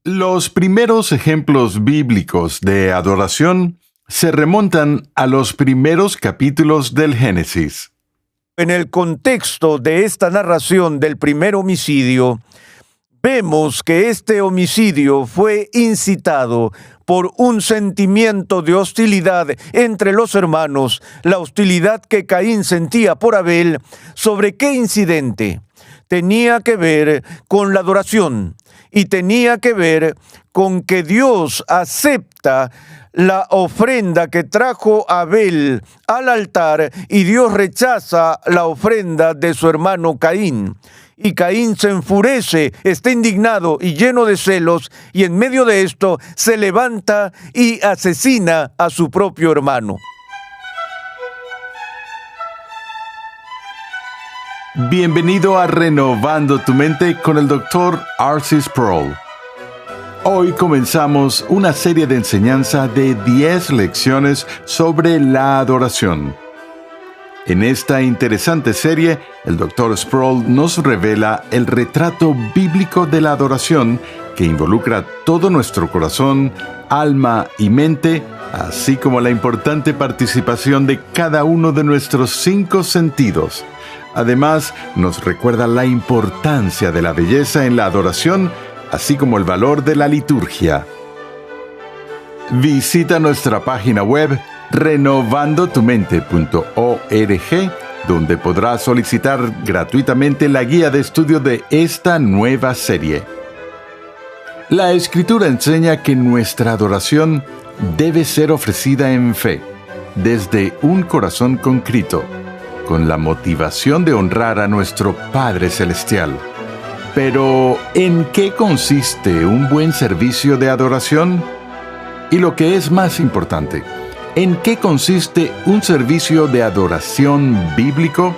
Los primeros ejemplos bíblicos de adoración se remontan a los primeros capítulos del Génesis. En el contexto de esta narración del primer homicidio, vemos que este homicidio fue incitado por un sentimiento de hostilidad entre los hermanos, la hostilidad que Caín sentía por Abel. ¿Sobre qué incidente? Tenía que ver con la adoración y tenía que ver con que Dios acepta la ofrenda que trajo Abel al altar y Dios rechaza la ofrenda de su hermano Caín. Y Caín se enfurece, está indignado y lleno de celos, y en medio de esto se levanta y asesina a su propio hermano. Bienvenido a Renovando tu Mente con el Dr. R.C. Sproul. Hoy comenzamos una serie de enseñanza de 10 lecciones sobre la adoración. En esta interesante serie, el Dr. Sproul nos revela el retrato bíblico de la adoración que involucra todo nuestro corazón, alma y mente, así como la importante participación de cada uno de nuestros 5 sentidos. Además, nos recuerda la importancia de la belleza en la adoración, así como el valor de la liturgia. Visita nuestra página web renovandotumente.org, donde podrás solicitar gratuitamente la guía de estudio de esta nueva serie. La Escritura enseña que nuestra adoración debe ser ofrecida en fe, desde un corazón contrito, con la motivación de honrar a nuestro Padre Celestial. Pero, ¿en qué consiste un buen servicio de adoración? Y lo que es más importante, ¿en qué consiste un servicio de adoración bíblico?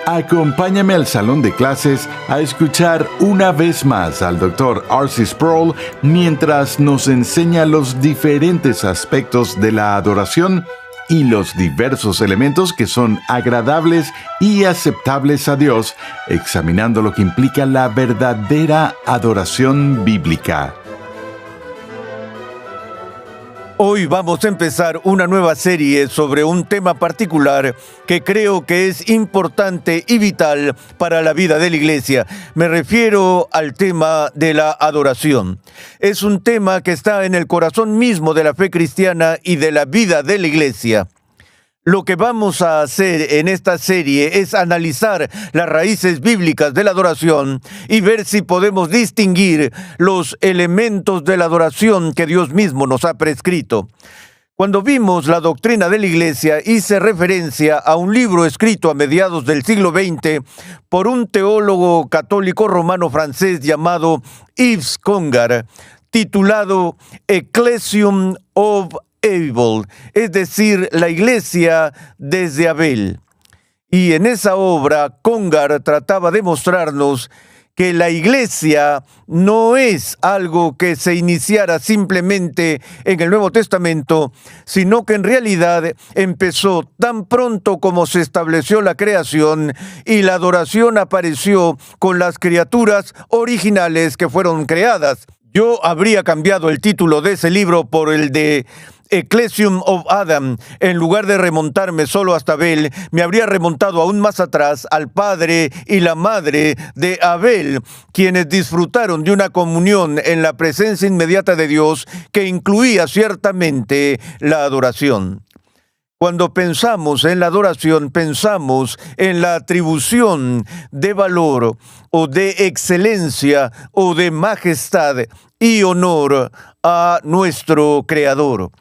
Acompáñame al salón de clases a escuchar una vez más al Dr. R.C. Sproul mientras nos enseña los diferentes aspectos de la adoración y los diversos elementos que son agradables y aceptables a Dios, examinando lo que implica la verdadera adoración bíblica. Hoy vamos a empezar una nueva serie sobre un tema particular que creo que es importante y vital para la vida de la iglesia. Me refiero al tema de la adoración. Es un tema que está en el corazón mismo de la fe cristiana y de la vida de la iglesia. Lo que vamos a hacer en esta serie es analizar las raíces bíblicas de la adoración y ver si podemos distinguir los elementos de la adoración que Dios mismo nos ha prescrito. Cuando vimos la doctrina de la iglesia, hice referencia a un libro escrito a mediados del siglo XX por un teólogo católico romano francés llamado Yves Congar, titulado Ecclesiam of Abel, es decir, la iglesia desde Abel. Y en esa obra, Congar trataba de mostrarnos que la iglesia no es algo que se iniciara simplemente en el Nuevo Testamento, sino que en realidad empezó tan pronto como se estableció la creación y la adoración apareció con las criaturas originales que fueron creadas. Yo habría cambiado el título de ese libro por el de Ecclesiam of Adam. En lugar de remontarme solo hasta Abel, me habría remontado aún más atrás al padre y la madre de Abel, quienes disfrutaron de una comunión en la presencia inmediata de Dios que incluía ciertamente la adoración. Cuando pensamos en la adoración, pensamos en la atribución de valor o de excelencia o de majestad y honor a nuestro Creador.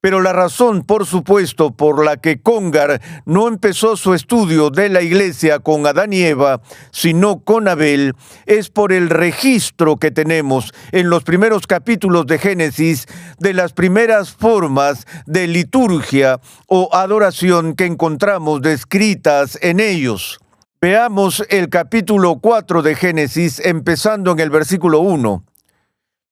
Pero la razón, por supuesto, por la que Congar no empezó su estudio de la iglesia con Adán y Eva, sino con Abel, es por el registro que tenemos en los primeros capítulos de Génesis de las primeras formas de liturgia o adoración que encontramos descritas en ellos. Veamos el capítulo 4 de Génesis, empezando en el versículo 1.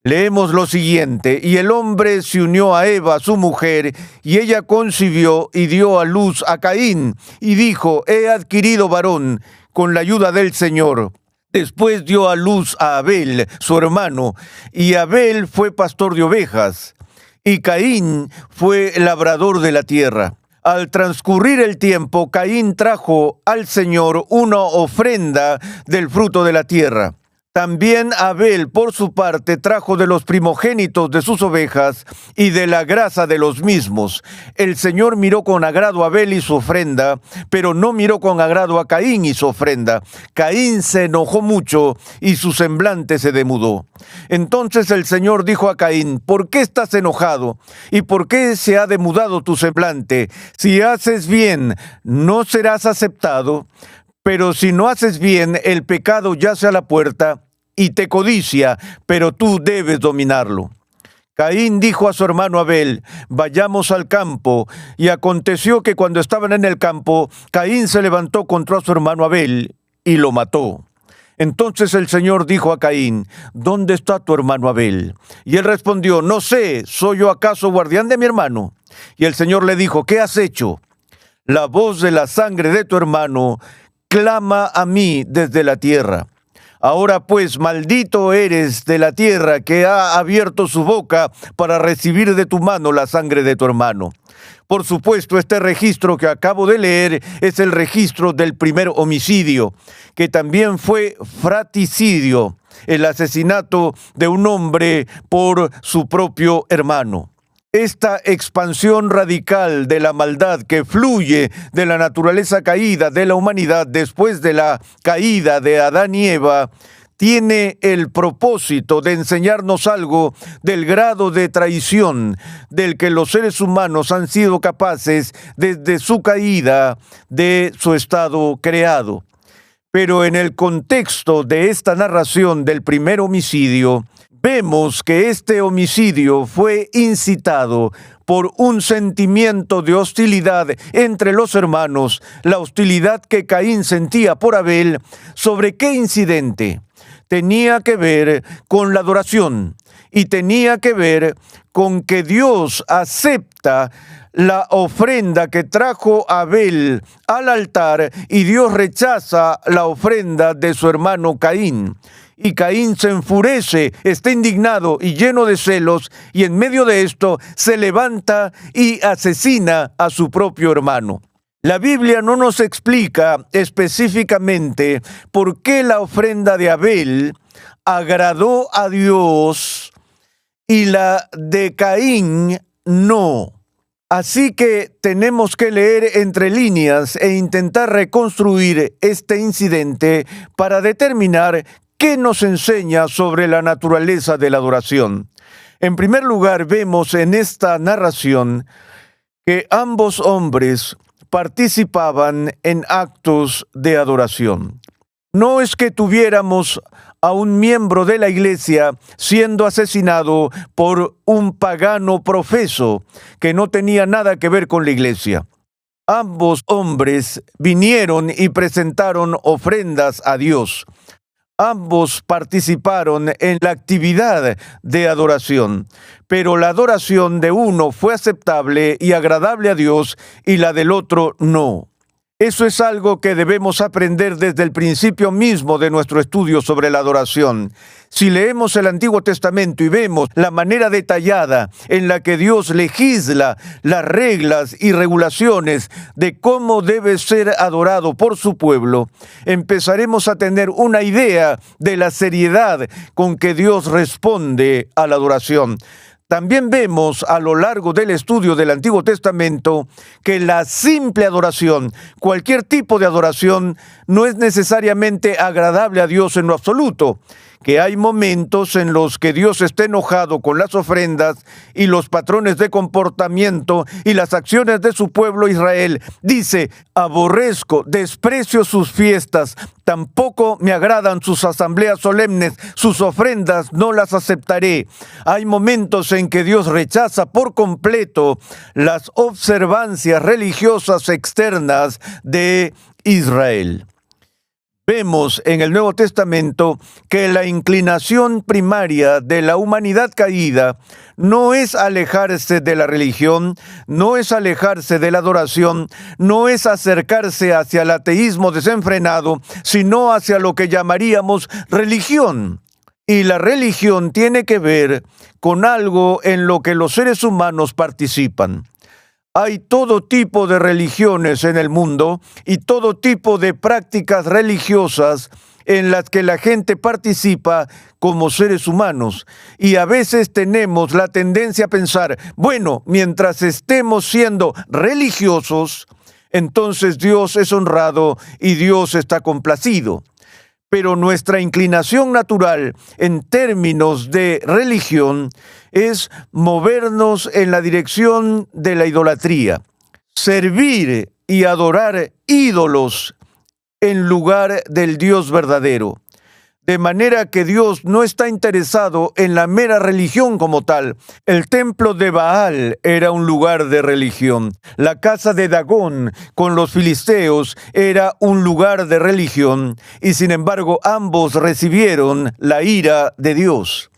Leemos lo siguiente: y el hombre se unió a Eva, su mujer, y ella concibió y dio a luz a Caín, y dijo: he adquirido varón con la ayuda del Señor. Después dio a luz a Abel, su hermano, y Abel fue pastor de ovejas, y Caín fue labrador de la tierra. Al transcurrir el tiempo, Caín trajo al Señor una ofrenda del fruto de la tierra. También Abel, por su parte, trajo de los primogénitos de sus ovejas y de la grasa de los mismos. El Señor miró con agrado a Abel y su ofrenda, pero no miró con agrado a Caín y su ofrenda. Caín se enojó mucho y su semblante se demudó. Entonces el Señor dijo a Caín: ¿por qué estás enojado? ¿Y por qué se ha demudado tu semblante? Si haces bien, no serás aceptado. Pero si no haces bien, el pecado yace a la puerta y te codicia, pero tú debes dominarlo. Caín dijo a su hermano Abel: vayamos al campo. Y aconteció que cuando estaban en el campo, Caín se levantó contra su hermano Abel y lo mató. Entonces el Señor dijo a Caín: ¿dónde está tu hermano Abel? Y él respondió: no sé, ¿soy yo acaso guardián de mi hermano? Y el Señor le dijo: ¿qué has hecho? La voz de la sangre de tu hermano clama a mí desde la tierra. Ahora pues, maldito eres de la tierra que ha abierto su boca para recibir de tu mano la sangre de tu hermano. Por supuesto, este registro que acabo de leer es el registro del primer homicidio, que también fue fratricidio, el asesinato de un hombre por su propio hermano. Esta expansión radical de la maldad que fluye de la naturaleza caída de la humanidad después de la caída de Adán y Eva tiene el propósito de enseñarnos algo del grado de traición del que los seres humanos han sido capaces desde su caída de su estado creado. Pero en el contexto de esta narración del primer homicidio, vemos que este homicidio fue incitado por un sentimiento de hostilidad entre los hermanos, la hostilidad que Caín sentía por Abel. ¿Sobre qué incidente? Tenía que ver con la adoración y tenía que ver con que Dios acepta la ofrenda que trajo Abel al altar y Dios rechaza la ofrenda de su hermano Caín. Y Caín se enfurece, está indignado y lleno de celos, y en medio de esto se levanta y asesina a su propio hermano. La Biblia no nos explica específicamente por qué la ofrenda de Abel agradó a Dios y la de Caín no. Así que tenemos que leer entre líneas e intentar reconstruir este incidente para determinar qué nos enseña sobre la naturaleza de la adoración. En primer lugar, vemos en esta narración que ambos hombres participaban en actos de adoración. No es que tuviéramos a un miembro de la iglesia siendo asesinado por un pagano profeso que no tenía nada que ver con la iglesia. Ambos hombres vinieron y presentaron ofrendas a Dios. Ambos participaron en la actividad de adoración, pero la adoración de uno fue aceptable y agradable a Dios y la del otro no. Eso es algo que debemos aprender desde el principio mismo de nuestro estudio sobre la adoración. Si leemos el Antiguo Testamento y vemos la manera detallada en la que Dios legisla las reglas y regulaciones de cómo debe ser adorado por su pueblo, empezaremos a tener una idea de la seriedad con que Dios responde a la adoración. También vemos a lo largo del estudio del Antiguo Testamento que la simple adoración, cualquier tipo de adoración, no es necesariamente agradable a Dios en lo absoluto, que hay momentos en los que Dios está enojado con las ofrendas y los patrones de comportamiento y las acciones de su pueblo Israel. Dice: aborrezco, desprecio sus fiestas, tampoco me agradan sus asambleas solemnes, sus ofrendas no las aceptaré. Hay momentos en que Dios rechaza por completo las observancias religiosas externas de Israel. Vemos en el Nuevo Testamento que la inclinación primaria de la humanidad caída no es alejarse de la religión, no es alejarse de la adoración, no es acercarse hacia el ateísmo desenfrenado, sino hacia lo que llamaríamos religión. Y la religión tiene que ver con algo en lo que los seres humanos participan. Hay todo tipo de religiones en el mundo y todo tipo de prácticas religiosas en las que la gente participa como seres humanos. Y a veces tenemos la tendencia a pensar, bueno, mientras estemos siendo religiosos, entonces Dios es honrado y Dios está complacido. Pero nuestra inclinación natural en términos de religión es movernos en la dirección de la idolatría, servir y adorar ídolos en lugar del Dios verdadero. De manera que Dios no está interesado en la mera religión como tal. El templo de Baal era un lugar de religión. La casa de Dagón con los filisteos era un lugar de religión. Y sin embargo, ambos recibieron la ira de Dios.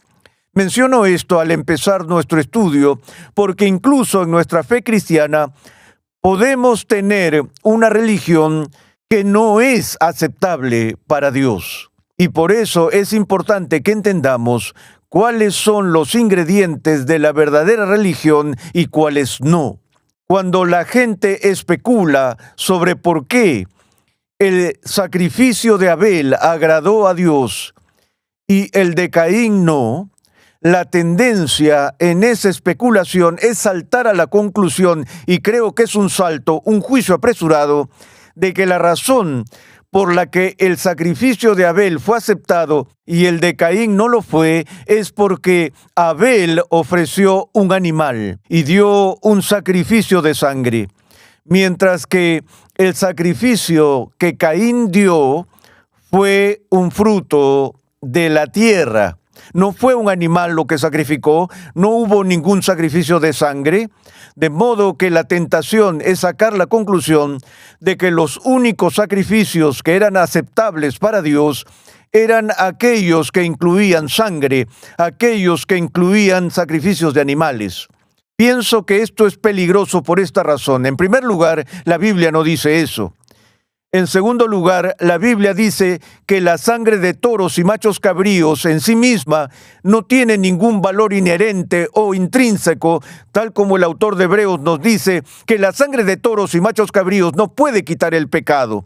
Menciono esto al empezar nuestro estudio porque incluso en nuestra fe cristiana podemos tener una religión que no es aceptable para Dios. Y por eso es importante que entendamos cuáles son los ingredientes de la verdadera religión y cuáles no. Cuando la gente especula sobre por qué el sacrificio de Abel agradó a Dios y el de Caín no, la tendencia en esa especulación es saltar a la conclusión, y creo que es un salto, un juicio apresurado, de que la razón por la que el sacrificio de Abel fue aceptado y el de Caín no lo fue, es porque Abel ofreció un animal y dio un sacrificio de sangre, mientras que el sacrificio que Caín dio fue un fruto de la tierra. No fue un animal lo que sacrificó, no hubo ningún sacrificio de sangre, de modo que la tentación es sacar la conclusión de que los únicos sacrificios que eran aceptables para Dios eran aquellos que incluían sangre, aquellos que incluían sacrificios de animales. Pienso que esto es peligroso por esta razón. En primer lugar, la Biblia no dice eso. En segundo lugar, la Biblia dice que la sangre de toros y machos cabríos en sí misma no tiene ningún valor inherente o intrínseco, tal como el autor de Hebreos nos dice que la sangre de toros y machos cabríos no puede quitar el pecado.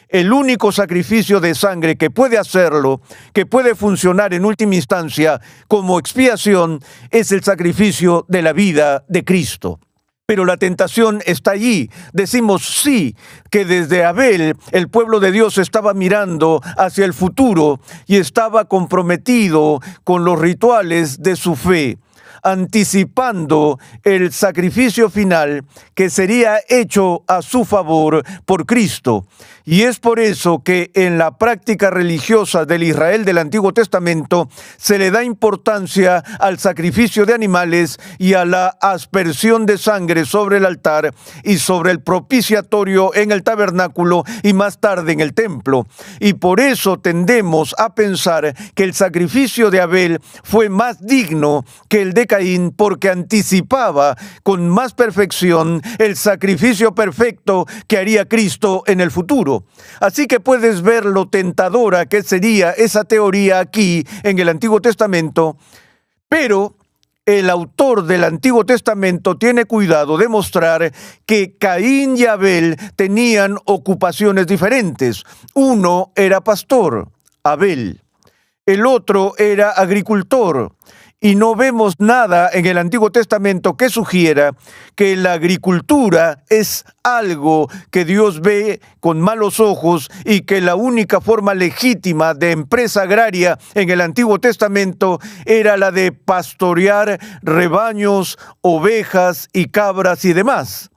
El único sacrificio de sangre que puede hacerlo, que puede funcionar en última instancia como expiación, es el sacrificio de la vida de Cristo. Pero la tentación está allí. Decimos sí, que desde Abel el pueblo de Dios estaba mirando hacia el futuro y estaba comprometido con los rituales de su fe, anticipando el sacrificio final que sería hecho a su favor por Cristo. Y es por eso que en la práctica religiosa del Israel del Antiguo Testamento se le da importancia al sacrificio de animales y a la aspersión de sangre sobre el altar y sobre el propiciatorio en el tabernáculo y más tarde en el templo. Y por eso tendemos a pensar que el sacrificio de Abel fue más digno que el de Caín porque anticipaba con más perfección el sacrificio perfecto que haría Cristo en el futuro. Así que puedes ver lo tentadora que sería esa teoría aquí en el Antiguo Testamento, pero el autor del Antiguo Testamento tiene cuidado de mostrar que Caín y Abel tenían ocupaciones diferentes. Uno era pastor, Abel. El otro era agricultor. Y no vemos nada en el Antiguo Testamento que sugiera que la agricultura es algo que Dios ve con malos ojos y que la única forma legítima de empresa agraria en el Antiguo Testamento era la de pastorear rebaños, ovejas y cabras y demás.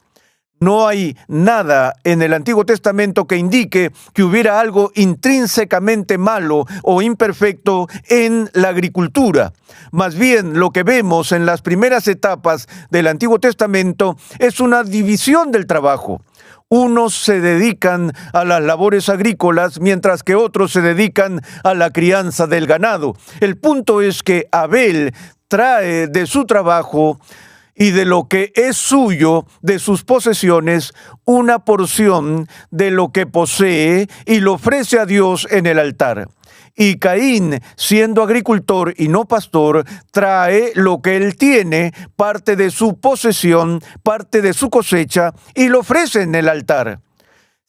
No hay nada en el Antiguo Testamento que indique que hubiera algo intrínsecamente malo o imperfecto en la agricultura. Más bien, lo que vemos en las primeras etapas del Antiguo Testamento es una división del trabajo, Unos se dedican a las labores agrícolas, mientras que otros se dedican a la crianza del ganado. El punto es que Abel trae de su trabajo y de lo que es suyo, de sus posesiones, una porción de lo que posee y lo ofrece a Dios en el altar. Y Caín, siendo agricultor y no pastor, trae lo que él tiene, parte de su posesión, parte de su cosecha, y lo ofrece en el altar.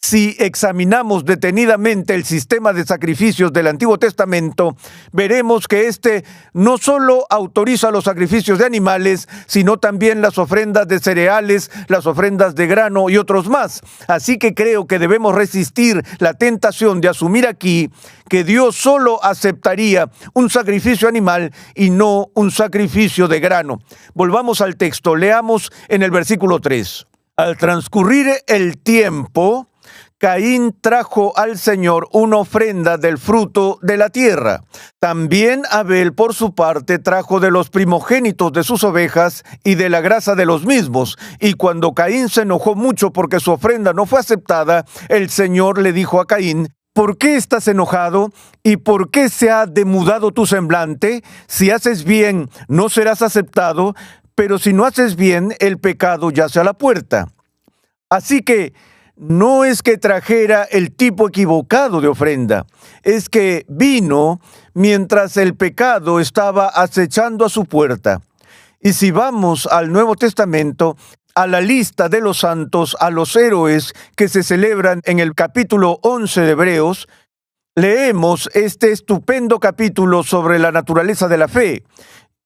Si examinamos detenidamente el sistema de sacrificios del Antiguo Testamento, veremos que este no solo autoriza los sacrificios de animales, sino también las ofrendas de cereales, las ofrendas de grano y otros más. Así que creo que debemos resistir la tentación de asumir aquí que Dios solo aceptaría un sacrificio animal y no un sacrificio de grano. Volvamos al texto, leamos en el versículo 3. Al transcurrir el tiempo, Caín trajo al Señor una ofrenda del fruto de la tierra. También Abel, por su parte, trajo de los primogénitos de sus ovejas y de la grasa de los mismos. Y cuando Caín se enojó mucho porque su ofrenda no fue aceptada, el Señor le dijo a Caín: ¿por qué estás enojado? ¿Y por qué se ha demudado tu semblante? Si haces bien, no serás aceptado, pero si no haces bien, el pecado yace a la puerta. Así que no es que trajera el tipo equivocado de ofrenda, es que vino mientras el pecado estaba acechando a su puerta. Y si vamos al Nuevo Testamento, a la lista de los santos, a los héroes que se celebran en el capítulo 11 de Hebreos, leemos este estupendo capítulo sobre la naturaleza de la fe.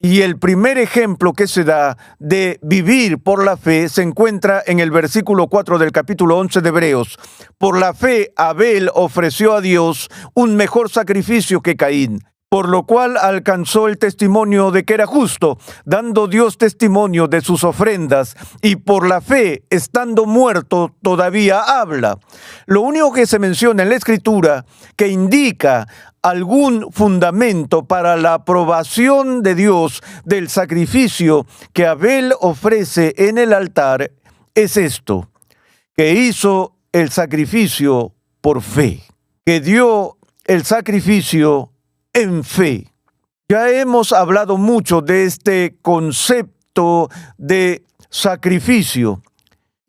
Y el primer ejemplo que se da de vivir por la fe se encuentra en el versículo 4 del capítulo 11 de Hebreos. Por la fe, Abel ofreció a Dios un mejor sacrificio que Caín, por lo cual alcanzó el testimonio de que era justo, dando Dios testimonio de sus ofrendas, y por la fe, estando muerto, todavía habla. Lo único que se menciona en la Escritura que indica algún fundamento para la aprobación de Dios del sacrificio que Abel ofrece en el altar es esto: que hizo el sacrificio por fe, que dio el sacrificio en fe. Ya hemos hablado mucho de este concepto de sacrificio.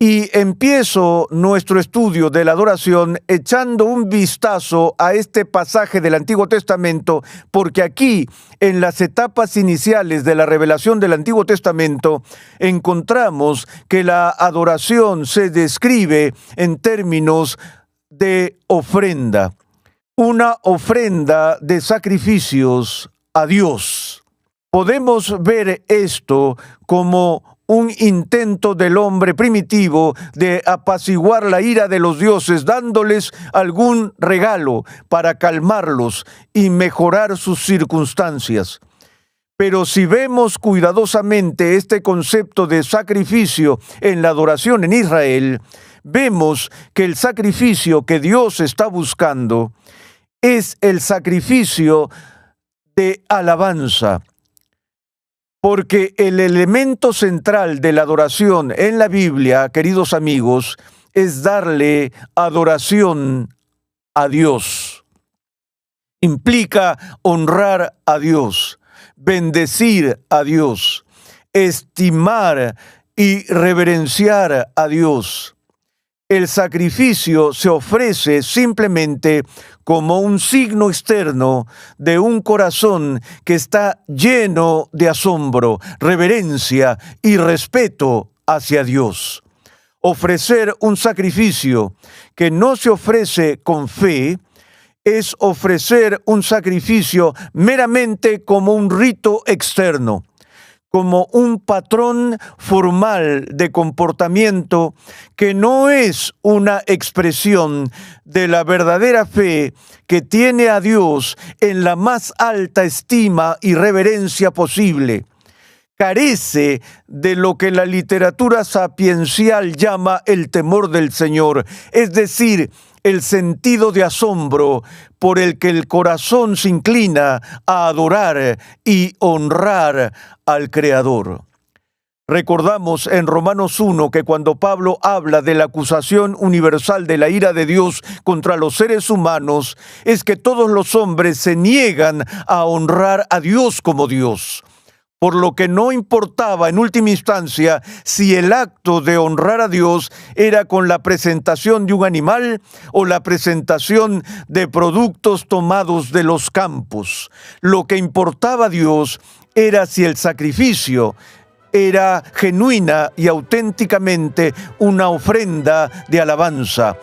Y empiezo nuestro estudio de la adoración echando un vistazo a este pasaje del Antiguo Testamento, porque aquí, en las etapas iniciales de la revelación del Antiguo Testamento, encontramos que la adoración se describe en términos de ofrenda, una ofrenda de sacrificios a Dios. Podemos ver esto como un intento del hombre primitivo de apaciguar la ira de los dioses, dándoles algún regalo para calmarlos y mejorar sus circunstancias. Pero si vemos cuidadosamente este concepto de sacrificio en la adoración en Israel, vemos que el sacrificio que Dios está buscando es el sacrificio de alabanza. Porque el elemento central de la adoración en la Biblia, queridos amigos, es darle adoración a Dios. Implica honrar a Dios, bendecir a Dios, estimar y reverenciar a Dios. El sacrificio se ofrece simplemente como un signo externo de un corazón que está lleno de asombro, reverencia y respeto hacia Dios. Ofrecer un sacrificio que no se ofrece con fe es ofrecer un sacrificio meramente como un rito externo, como un patrón formal de comportamiento que no es una expresión de la verdadera fe que tiene a Dios en la más alta estima y reverencia posible. Carece de lo que la literatura sapiencial llama el temor del Señor, es decir, el sentido de asombro por el que el corazón se inclina a adorar y honrar al Creador. Recordamos en Romanos 1 que cuando Pablo habla de la acusación universal de la ira de Dios contra los seres humanos, es que todos los hombres se niegan a honrar a Dios como Dios. Por lo que no importaba en última instancia si el acto de honrar a Dios era con la presentación de un animal o la presentación de productos tomados de los campos. Lo que importaba a Dios era si el sacrificio era genuina y auténticamente una ofrenda de alabanza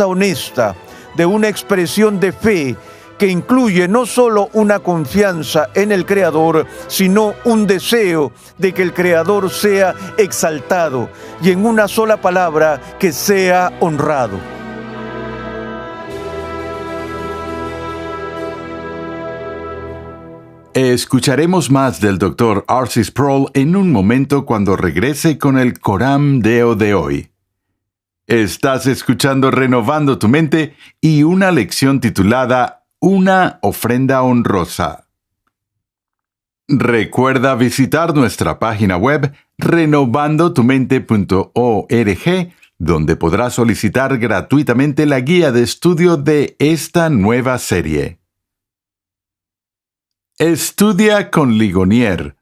honesta, de una expresión de fe que incluye no solo una confianza en el Creador, sino un deseo de que el Creador sea exaltado y en una sola palabra, que sea honrado. Escucharemos más del Dr. R.C. Sproul en un momento cuando regrese con el Coram Deo de hoy. Estás escuchando Renovando tu Mente y una lección titulada Una ofrenda honrosa. Recuerda visitar nuestra página web renovandotumente.org, donde podrás solicitar gratuitamente la guía de estudio de esta nueva serie. Estudia con Ligonier.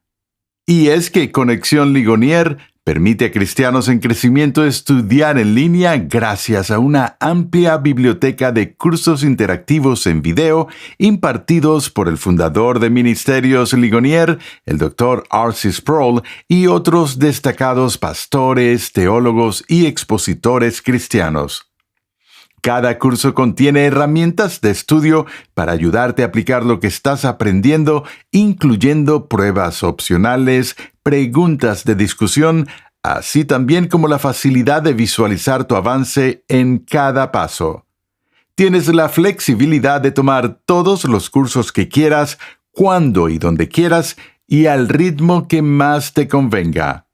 Y es que Conexión Ligonier permite a cristianos en crecimiento estudiar en línea gracias a una amplia biblioteca de cursos interactivos en video impartidos por el fundador de Ministerios Ligonier, el Dr. R.C. Sproul, y otros destacados pastores, teólogos y expositores cristianos. Cada curso contiene herramientas de estudio para ayudarte a aplicar lo que estás aprendiendo, incluyendo pruebas opcionales, preguntas de discusión, así también como la facilidad de visualizar tu avance en cada paso. Tienes la flexibilidad de tomar todos los cursos que quieras, cuando y donde quieras, y al ritmo que más te convenga.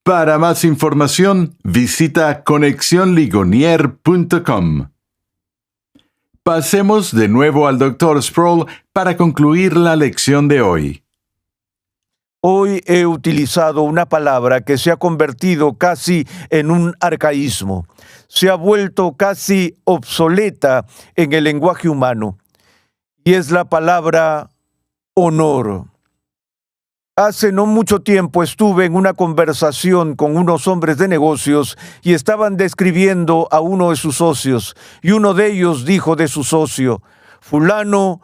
Para más información, visita conexionligonier.com. Pasemos de nuevo al Dr. Sproul para concluir la lección de hoy. Hoy he utilizado una palabra que se ha convertido casi en un arcaísmo. Se ha vuelto casi obsoleta en el lenguaje humano. Y es la palabra honor. Hace no mucho tiempo estuve en una conversación con unos hombres de negocios y estaban describiendo a uno de sus socios, y uno de ellos dijo de su socio: fulano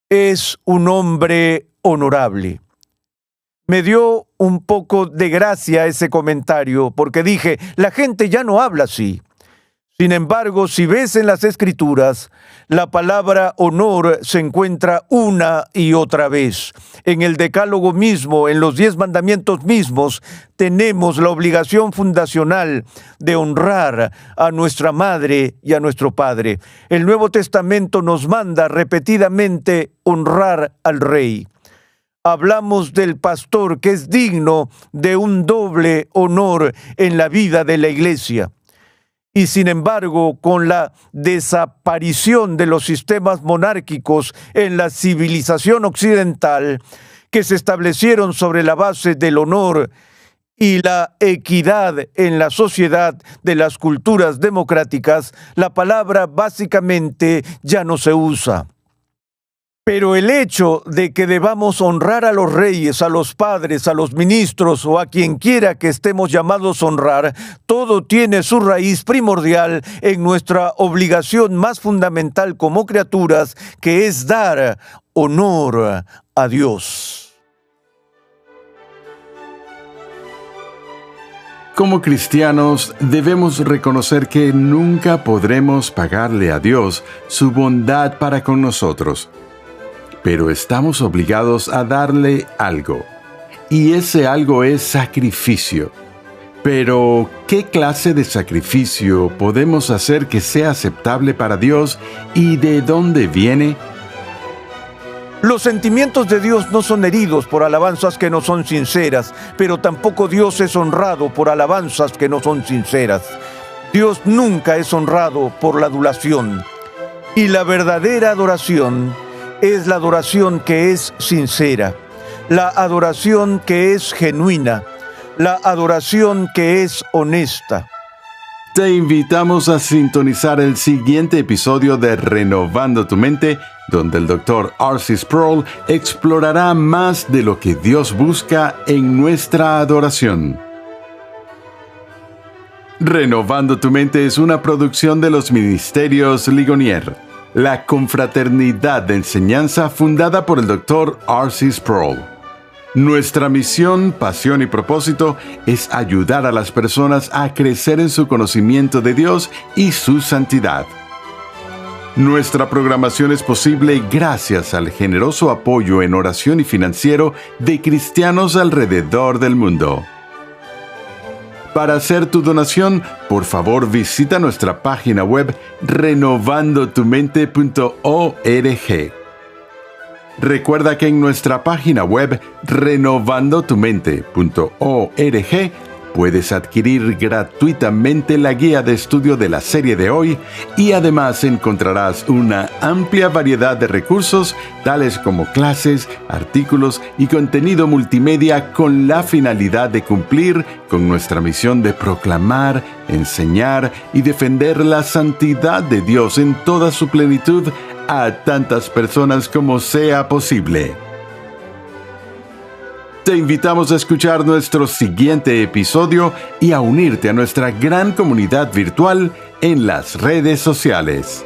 es un hombre honorable. Me dio un poco de gracia ese comentario, porque dije, la gente ya no habla así. Sin embargo, si ves en las Escrituras, la palabra honor se encuentra una y otra vez. En el Decálogo mismo, en los 10 mandamientos mismos, tenemos la obligación fundacional de honrar a nuestra madre y a nuestro padre. El Nuevo Testamento nos manda repetidamente honrar al rey. Hablamos del pastor, que es digno de un doble honor en la vida de la iglesia. Y sin embargo, con la desaparición de los sistemas monárquicos en la civilización occidental, que se establecieron sobre la base del honor y la equidad en la sociedad de las culturas democráticas, la palabra básicamente ya no se usa. Pero el hecho de que debamos honrar a los reyes, a los padres, a los ministros o a quien quiera que estemos llamados a honrar, todo tiene su raíz primordial en nuestra obligación más fundamental como criaturas, que es dar honor a Dios. Como cristianos, debemos reconocer que nunca podremos pagarle a Dios su bondad para con nosotros. Pero estamos obligados a darle algo, y ese algo es sacrificio. Pero, ¿qué clase de sacrificio podemos hacer que sea aceptable para Dios y de dónde viene? Los sentimientos de Dios no son heridos por alabanzas que no son sinceras, pero tampoco Dios es honrado por alabanzas que no son sinceras. Dios nunca es honrado por la adulación, y la verdadera adoración es la adoración que es sincera. la adoración que es genuina, la adoración que es honesta. Te invitamos a sintonizar el siguiente episodio de Renovando tu Mente, donde el Dr. R.C. Sproul explorará más de lo que Dios busca en nuestra adoración. Renovando tu Mente es una producción de los Ministerios Ligonier, la confraternidad de enseñanza fundada por el Dr. R.C. Sproul. Nuestra misión, pasión y propósito es ayudar a las personas a crecer en su conocimiento de Dios y su santidad. Nuestra programación es posible gracias al generoso apoyo en oración y financiero de cristianos alrededor del mundo. Para hacer tu donación, por favor visita nuestra página web renovandotumente.org. Recuerda que en nuestra página web renovandotumente.org puedes adquirir gratuitamente la guía de estudio de la serie de hoy y además encontrarás una amplia variedad de recursos tales como clases, artículos y contenido multimedia con la finalidad de cumplir con nuestra misión de proclamar, enseñar y defender la santidad de Dios en toda su plenitud a tantas personas como sea posible. Te invitamos a escuchar nuestro siguiente episodio y a unirte a nuestra gran comunidad virtual en las redes sociales.